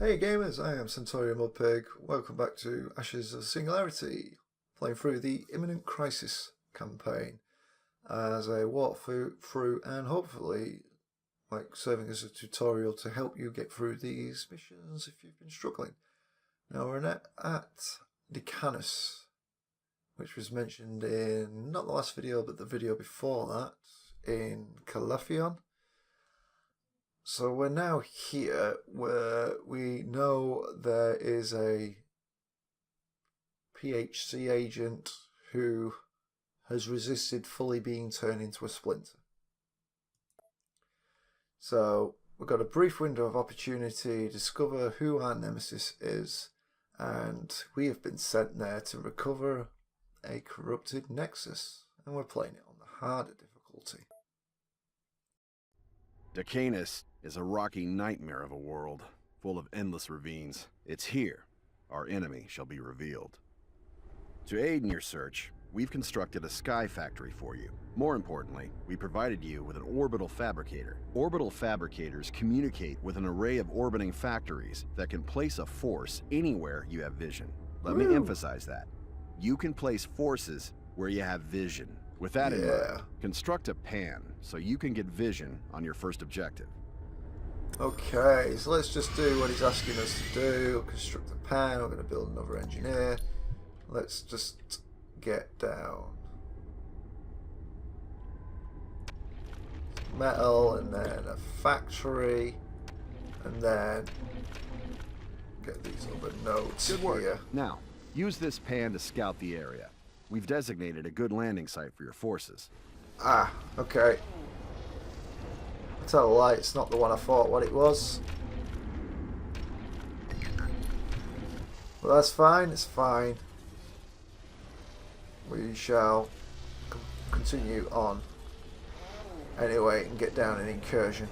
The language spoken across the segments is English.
Hey gamers, I am Centaurian Mudpig. Welcome back to Ashes of Singularity, playing through the Imminent Crisis campaign as a walkthrough and hopefully serving as a tutorial to help you get through these missions if you've been struggling. Now we're at Decanus, which was mentioned in not the last video but the video before that in Calafion. So we're now here where we know there is a PHC agent who has resisted fully being turned into a splinter. So we've got a brief window of opportunity to discover who our nemesis is, and we have been sent there to recover a corrupted nexus, and we're playing it on the harder difficulty. Decanus is a rocky nightmare of a world, full of endless ravines. It's here our enemy shall be revealed. To aid in your search, we've constructed a sky factory for you. More importantly, we provided you with an orbital fabricator. Orbital fabricators communicate with an array of orbiting factories that can place a force anywhere you have vision. Let me emphasize that. You can place forces where you have vision. With that in mind, construct a pan so you can get vision on your first objective. Okay, so let's just do what he's asking us to do. Construct a pan. We're going to build another engineer. Let's just get down. Metal, and then a factory, and then get these other nodes Good work. here. Now, use this pan to scout the area. We've designated a good landing site for your forces. Ah, okay. I tell a lie, it's not the one I thought what it was. Well, that's fine, it's fine. We shall continue on anyway and get down an incursion.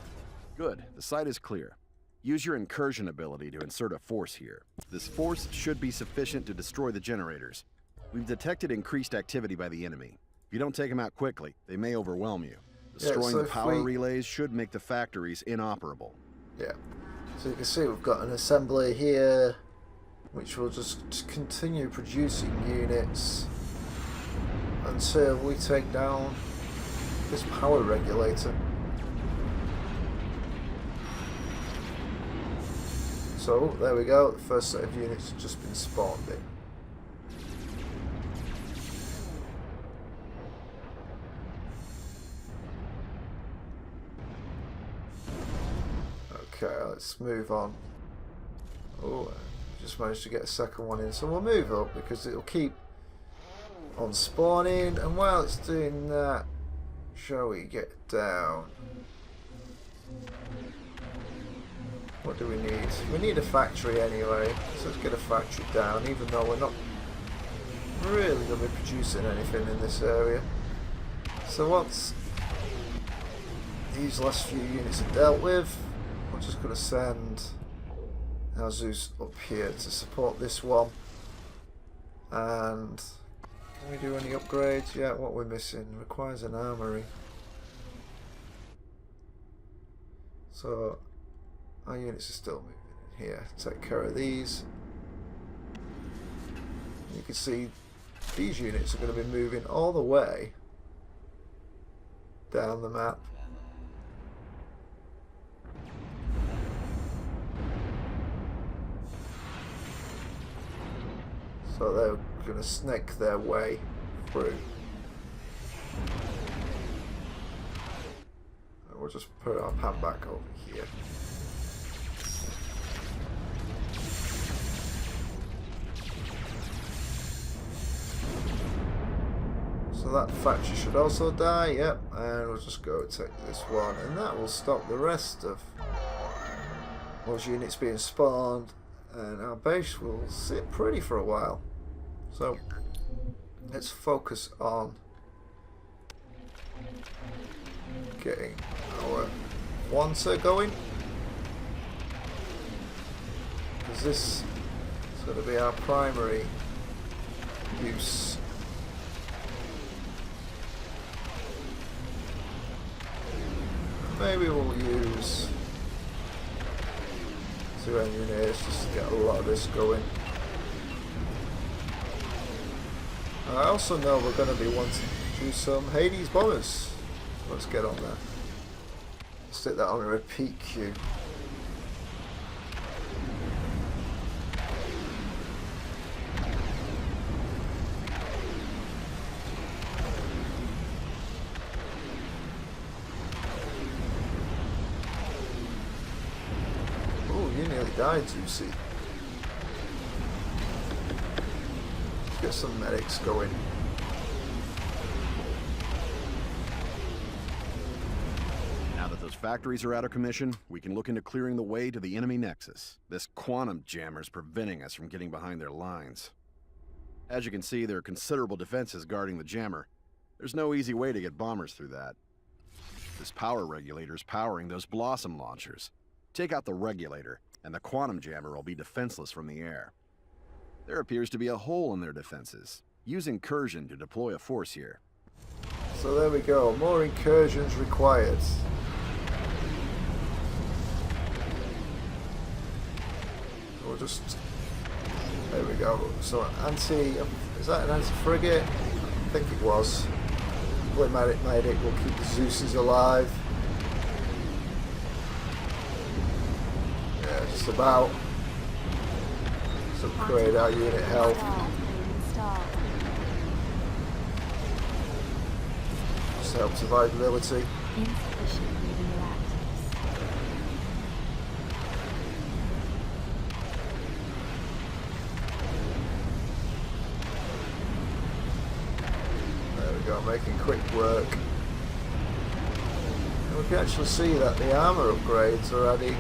Good. The site is clear. Use your incursion ability to insert a force here. This force should be sufficient to destroy the generators. We've detected increased activity by the enemy. If you don't take them out quickly, they may overwhelm you. Destroying the power relays should make the factories inoperable. Yeah. So you can see we've got an assembly here, which will just continue producing units until we take down this power regulator. So there we go, the first set of units has just been spawned in. Okay, let's move on. Oh, just managed to get a second one in, so we'll move up because it'll keep on spawning, and while it's doing that, shall we get down? What do we need? We need a factory anyway, so let's get a factory down, even though we're not really going to be producing anything in this area. So once these last few units are dealt with, I'm just going to send our Zeus up here to support this one. And can we do any upgrades? Yeah, what we're missing requires an armory. So our units are still moving in here. Take care of these. You can see these units are going to be moving all the way down the map. So they're going to snake their way through. And we'll just put our pan back over here. So that factory should also die, yep, and we'll just go take this one, and that will stop the rest of those units being spawned, and our base will sit pretty for a while. So let's focus on getting our Wanter going, because this is going to be our primary use. Maybe we'll use 2 engineers just to get a lot of this going. I also know we're going to be wanting to do some Hades bombers. Let's get on that. Stick that on a repeat queue. Oh, you nearly died, Juicy. Let's get some medics going. Those factories are out of commission, we can look into clearing the way to the enemy nexus. This quantum jammer's preventing us from getting behind their lines. As you can see, there are considerable defenses guarding the jammer. There's no easy way to get bombers through that. This power regulator's powering those blossom launchers. Take out the regulator, and the quantum jammer will be defenseless from the air. There appears to be a hole in their defenses. Use incursion to deploy a force here. So there we go, more incursions required. We'll just, there we go. So is that an anti-frigate? I think it was. Medic will keep the Zeus's alive. Yeah, just about. Let's upgrade our unit health. Just help survivability. Making quick work. And we can actually see that the armour upgrades are adding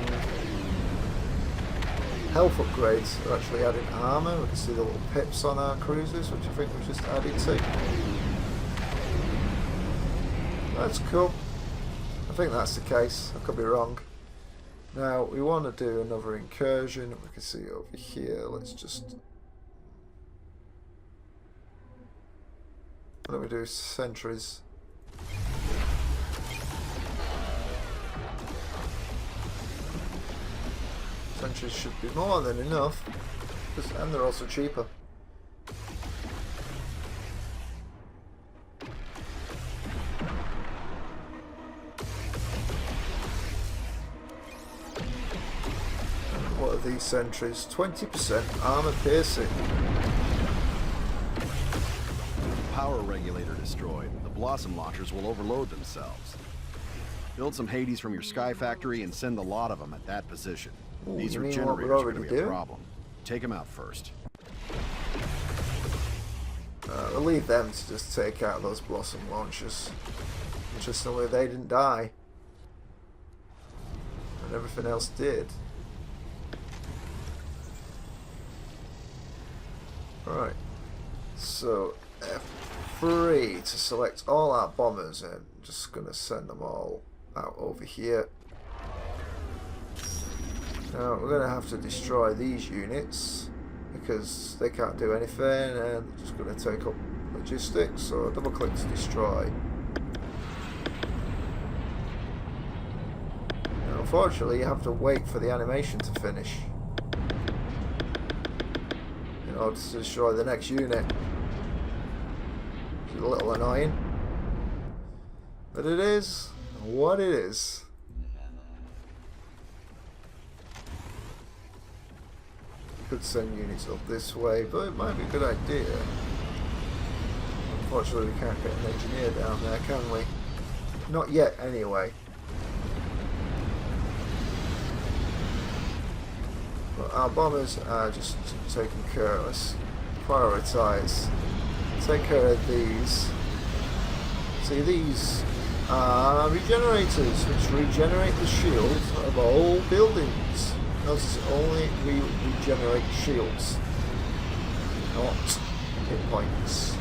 health upgrades are actually adding armour. We can see the little pips on our cruisers, which I think we've just added to. That's cool. I think that's the case. I could be wrong. Now we want to do another incursion. We can see over here. Let's just. What do we do? Sentries. Sentries should be more than enough. And they're also cheaper. What are these sentries? 20% armor piercing. Power regulator destroyed. The blossom launchers will overload themselves. Build some Hades from your sky factory and send a lot of them at that position. Ooh, these you mean regenerators what are we're going to already be a doing? problem. Take them out first. We'll leave them to just take out those blossom launchers. Interestingly, they didn't die. And everything else did. Alright. So, F3 to select all our bombers, and I'm just going to send them all out over here. Now, we're going to have to destroy these units because they can't do anything, and they're just going to take up logistics. So, double click to destroy. Now, unfortunately, you have to wait for the animation to finish in order to destroy the next unit. Which is a little annoying, but it is what it is. Could send units up this way, but it might be a good idea. Unfortunately, we can't get an engineer down there, can we? Not yet, anyway. But our bombers are just taking care of us. Prioritise. Take care of these. See, these are regenerators, which regenerate the shields of all buildings. Notice only we regenerate shields, not hit points.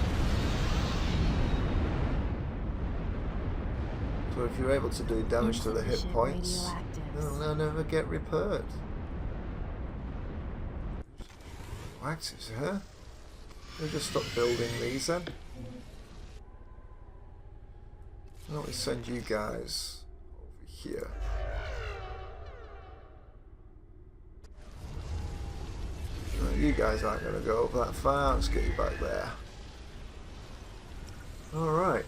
So if you're able to do damage to the hit points, they'll never get repaired. Actives, huh? We'll just stop building these then. Why don't we send you guys over here? you guys aren't going to go up that far. Let's get you back there. Alright.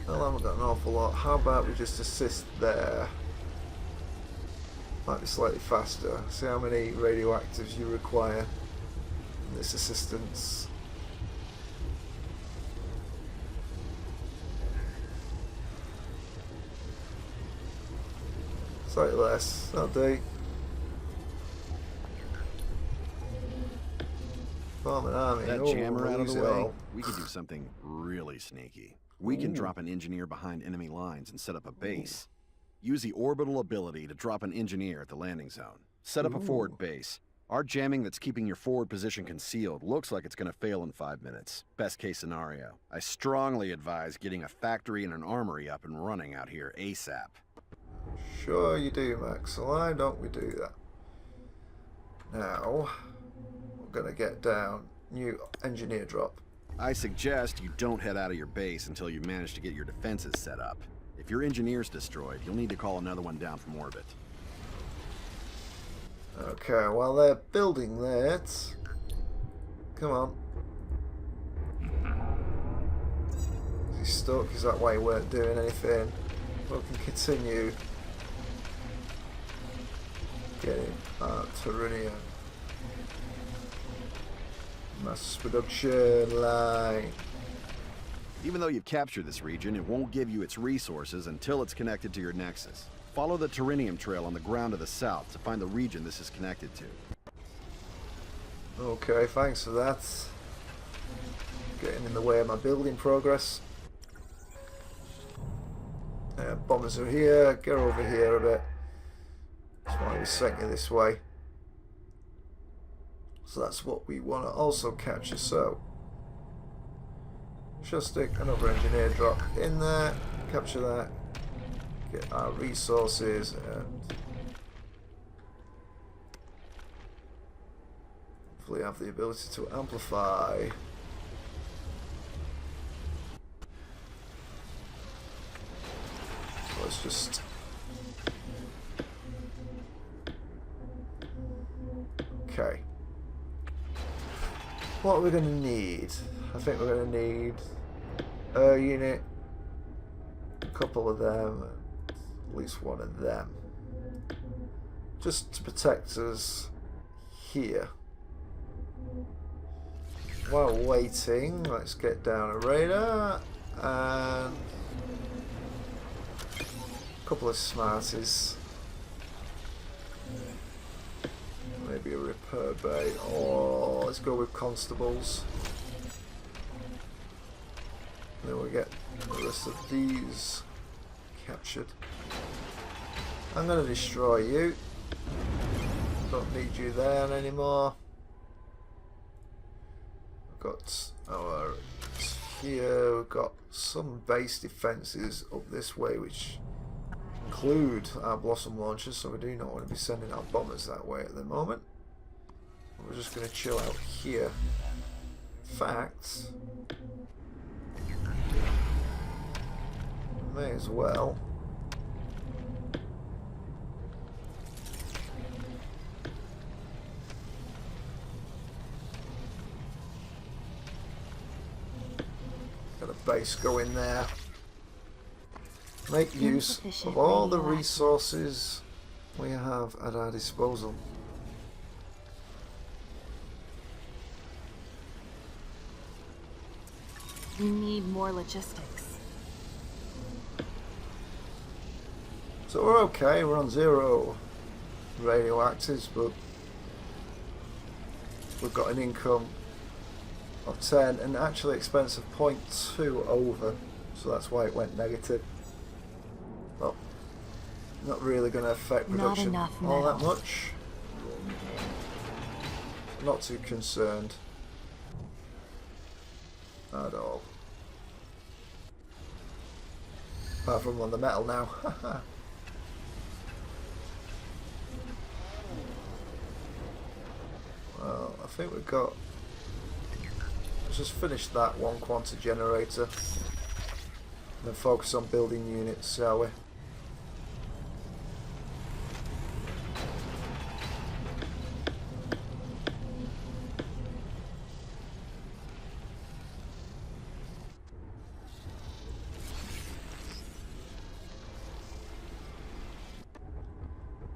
Well, I haven't got an awful lot. How about we just assist there? Might be slightly faster. See how many radioactives you require in this assistance. Slightly less. That'll do. Form an army. That Oh, jammer out of lose the it way, all. we could do something really sneaky. We can drop an engineer behind enemy lines and set up a base. Use the orbital ability to drop an engineer at the landing zone. Set up a forward base. Our jamming that's keeping your forward position concealed looks like it's going to fail in 5 minutes. Best case scenario. I strongly advise getting a factory and an armory up and running out here ASAP. Sure you do, Max. Why don't we do that? Now, we're going to get down. New engineer drop. I suggest you don't head out of your base until you manage to get your defenses set up. If your engineer's destroyed, you'll need to call another one down from orbit. Okay, while they're building that, come on. Is he stuck? Is that why he weren't doing anything? We can continue getting Tyrannium. Mass production line. Even though you've captured this region, it won't give you its resources until it's connected to your nexus. Follow the Tyrannium trail on the ground to the south to find the region this is connected to. Okay, thanks for that. Getting in the way of my building progress. Bombers are here. Get over here a bit. That's why we sent you this way. So that's what we want to also capture. So, just stick another engineer drop in there. Capture that. Get our resources and hopefully have the ability to amplify. So let's just okay. What are we going to need? I think we're going to need a unit, a couple of them, at least one of them, just to protect us here. While waiting, let's get down a radar and a couple of smarties. Maybe a repair bay, or let's go with constables. Then we'll get the rest of these captured. I'm going to destroy you. Don't need you there anymore. We've got our here. We've got some base defences up this way, which include our blossom launchers, so we do not want to be sending our bombers that way at the moment. We're just going to chill out here. In fact, may as well. Got a base going there. Make use of all the resources we have at our disposal. We need more logistics. So we're okay, we're on 0 radioactives, but we've got an income of 10 and actually expense of 0.2 over, so that's why it went negative. Well, not really going to affect production all that much. Not too concerned at all. Apart from on the metal now. Well, I think we've got... Let's just finish that one quanta generator. And then focus on building units, shall we?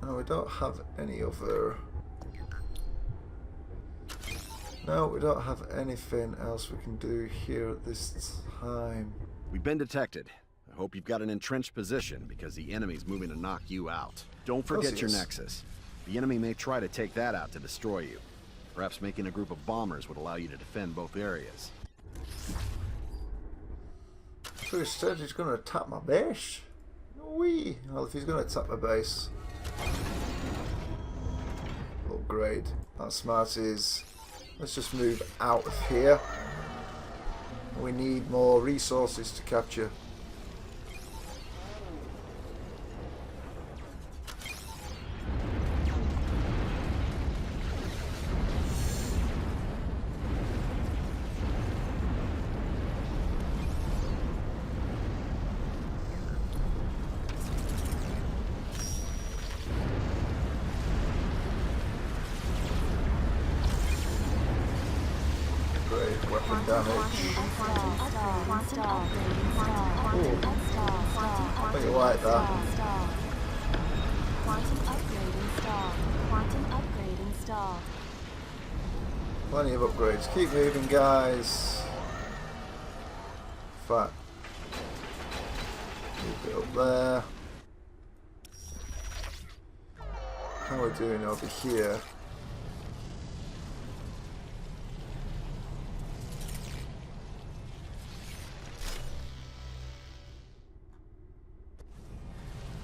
No, we don't have any other... No, we don't have anything else we can do here at this time. We've been detected. I hope you've got an entrenched position, because the enemy's moving to knock you out. Don't forget your nexus. The enemy may try to take that out to destroy you. Perhaps making a group of bombers would allow you to defend both areas. So instead he's going to attack my base? Wee! Well, if he's going to attack my base... Upgrade. That smart is... Let's just move out of here. We need more resources to capture. Weapon damage. I think you like that. Quantum upgrade installed. Quantum upgrade installed. Plenty of upgrades. Keep moving, guys. Fact. Move it up there. How are we doing over here?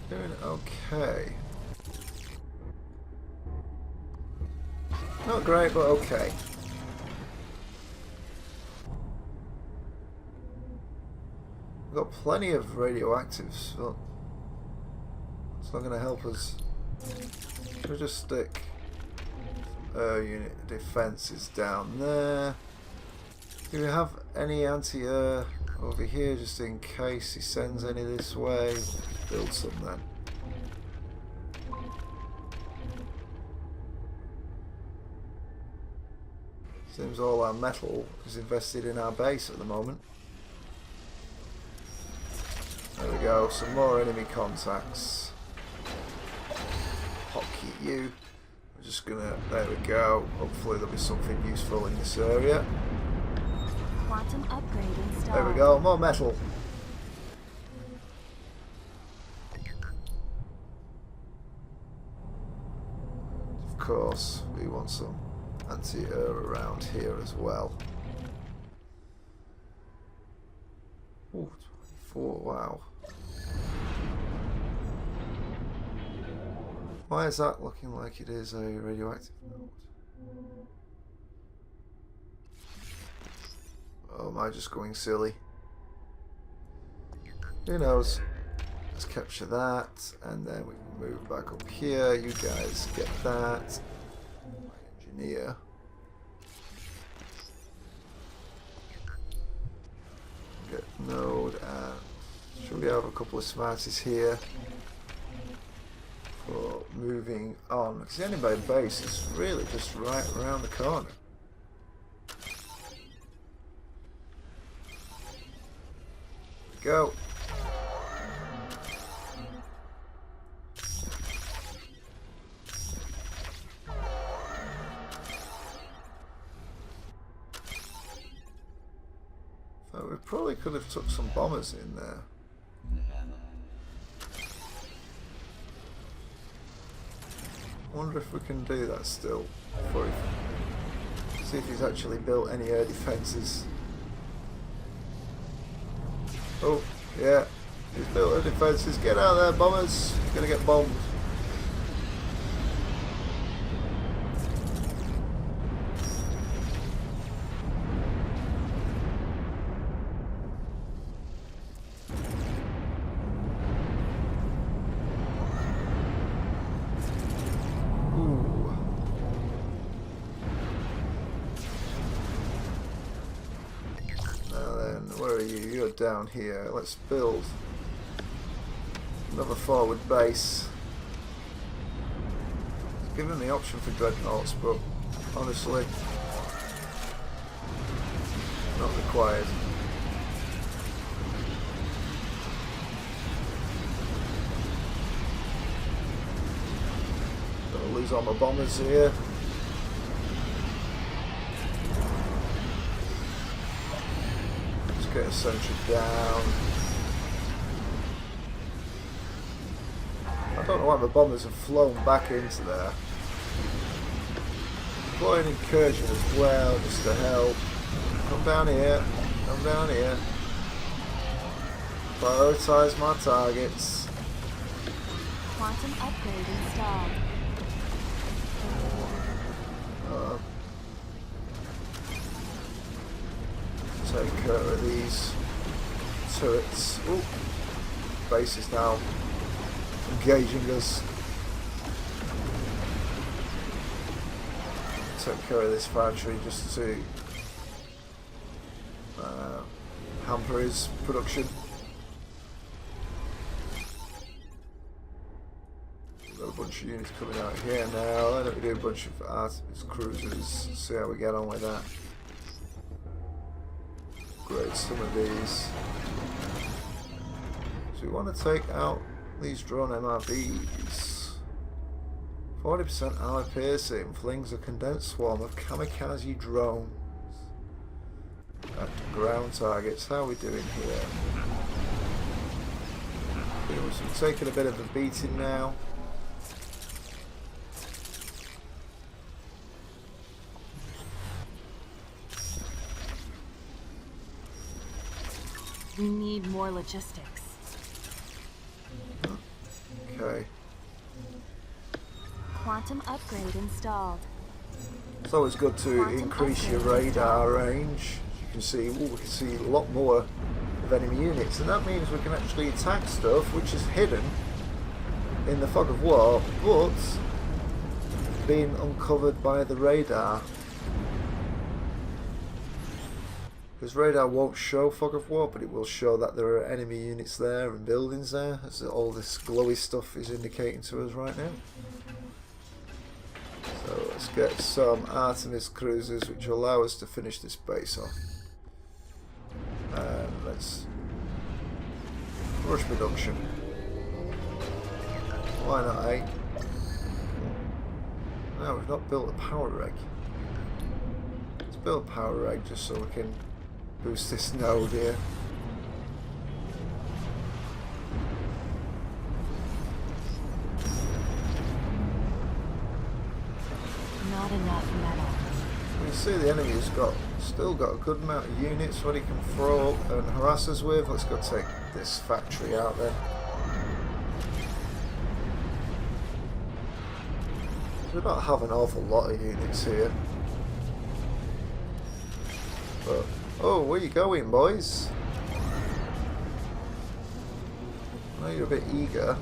Doing okay. Not great, but okay. We've got plenty of radioactives, but it's not going to help us. We'll just stick unit defenses down there. Do we have any anti-air over here, just in case he sends any this way? Build some then. Seems all our metal is invested in our base at the moment. There we go, some more enemy contacts. Hotkey you. We're just gonna, there we go. Hopefully there'll be something useful in this area. Quantum upgrade installed. There we go, more metal. Of course, we want some anti-air around here as well. Ooh, 24, wow. Why is that looking like it is a radioactive node? Oh, am I just going silly? Who knows? Let's capture that, and then we can move back up here. You guys get that. My engineer. Get node, and should we have a couple of smarties here for moving on? Because the enemy base is really just right around the corner. Go. So we probably could have took some bombers in there. I wonder if we can do that still. See if he's actually built any air defences. Oh, yeah. He's built air defences. Get out there, bombers. You're gonna get bombed. Down here, let's build another forward base. It's given the option for dreadnoughts, but honestly, not required. focus on my bombers here. Let's get a sentry down. I don't know why the bombers have flown back into there. Deploying incursion as well, just to help. Come down here. Come down here. Prioritise my targets. Quantum upgrade installed. Take care of these turrets. Ooh. Base is now engaging us. Take care of this factory just to hamper his production. Got a bunch of units coming out here now. Why don't we do a bunch of Artemis cruisers? See how we get on with that. Upgrade some of these. So we want to take out these drone MRVs. 40% armor piercing flings a condensed swarm of kamikaze drones at ground targets. How are we doing here? We're taking a bit of a beating now. We need more logistics. Okay. Quantum upgrade installed. It's always good to increase your radar range. You can see, we can see a lot more of enemy units, and that means we can actually attack stuff which is hidden in the fog of war, but being uncovered by the radar. Because radar won't show fog of war, but it will show that there are enemy units there and buildings there, as all this glowy stuff is indicating to us right now. So let's get some Artemis cruisers which will allow us to finish this base off. And let's rush production. Why not, eh? No, we've not built a power reg. Let's build a power reg just so we can boost this node here. Not enough metal. You see the enemy's still got a good amount of units what he can throw up and harass us with. Let's go take this factory out then. We don't have an awful lot of units here. But, oh, where you going, boys? I know you're a bit eager.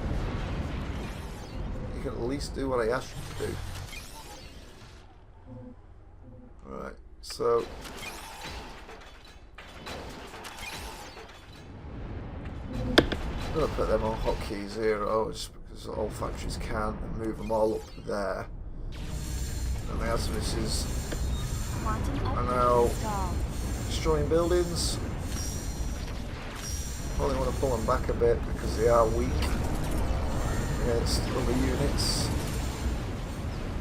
You can at least do what I asked you to do. Right, so I'm going to put them on hotkey 0 just because all factories can and move them all up there. And the Artemis is now destroying buildings. Probably want to pull them back a bit because they are weak against other units.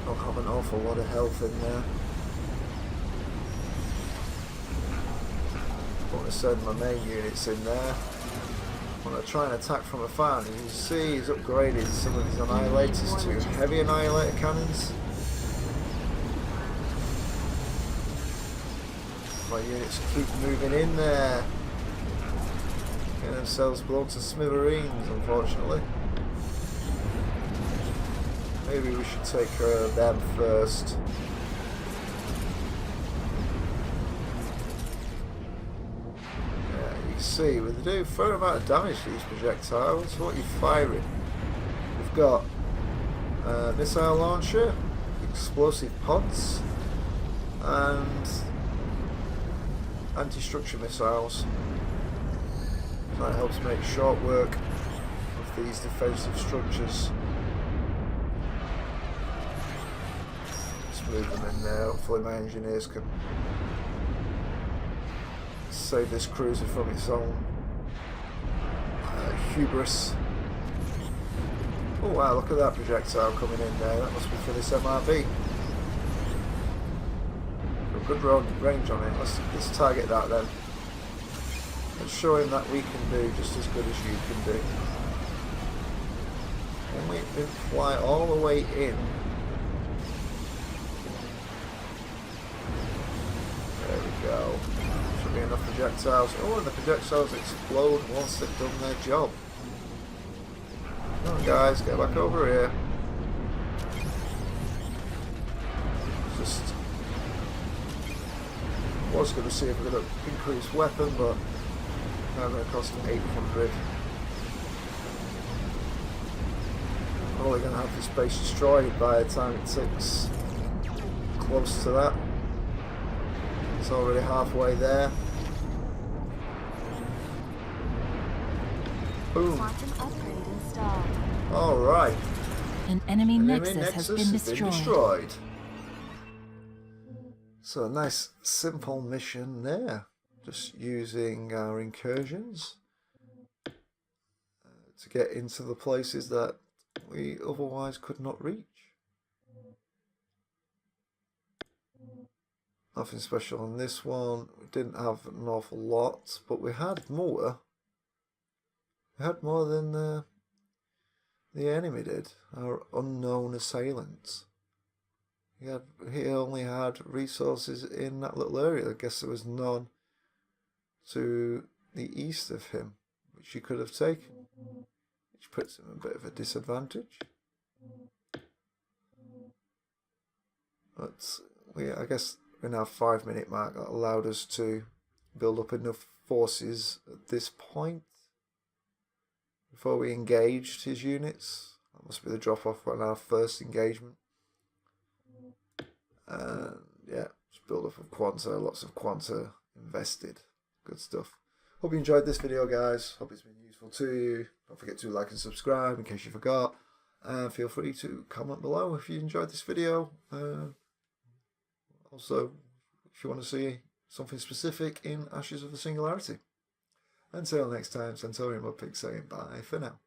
Don't have an awful lot of health in there. I want to send my main units in there. I want to try and attack from afar. And you can see he's upgraded some of his annihilators to heavy annihilator cannons. My units keep moving in there. Getting themselves blown to smithereens, unfortunately. Maybe we should take care of them first. See, we do a fair amount of damage to these projectiles. What are you firing? We've got a missile launcher, explosive pods, and anti-structure missiles. That helps make short work of these defensive structures. Let's move them in there. Hopefully my engineers can save this cruiser from its own hubris. Oh wow, look at that projectile coming in there. That must be for this MRV. Got good range on it. Let's target that then. Let's show him that we can do just as good as you can do. And we can fly all the way in. There we go. Should be enough projectiles. Oh, and the projectiles explode once they've done their job. Come on guys, get back over here. Just was going to see if we're going to increase weapon, but now going to cost 800. Probably going to have this base destroyed by the time it takes close to that. It's already halfway there. Boom. Quantum upgrade installed. Alright. An enemy nexus has been destroyed. So a nice simple mission there. Just using our incursions to get into the places that we otherwise could not reach. Nothing special on this one. We didn't have an awful lot, but we had more. We had more than the enemy did. Our unknown assailants. He only had resources in that little area. I guess there was none to the east of him, which he could have taken, which puts him a bit of a disadvantage. But I guess in our 5-minute mark, that allowed us to build up enough forces at this point before we engaged his units. That must be the drop off on our first engagement. And yeah, just build up of Quanta, lots of Quanta invested. Good stuff. Hope you enjoyed this video, guys. Hope it's been useful to you. Don't forget to like and subscribe in case you forgot. And feel free to comment below if you enjoyed this video. Also, if you want to see something specific in Ashes of the Singularity. Until next time, Centaurian Mudpig saying bye for now.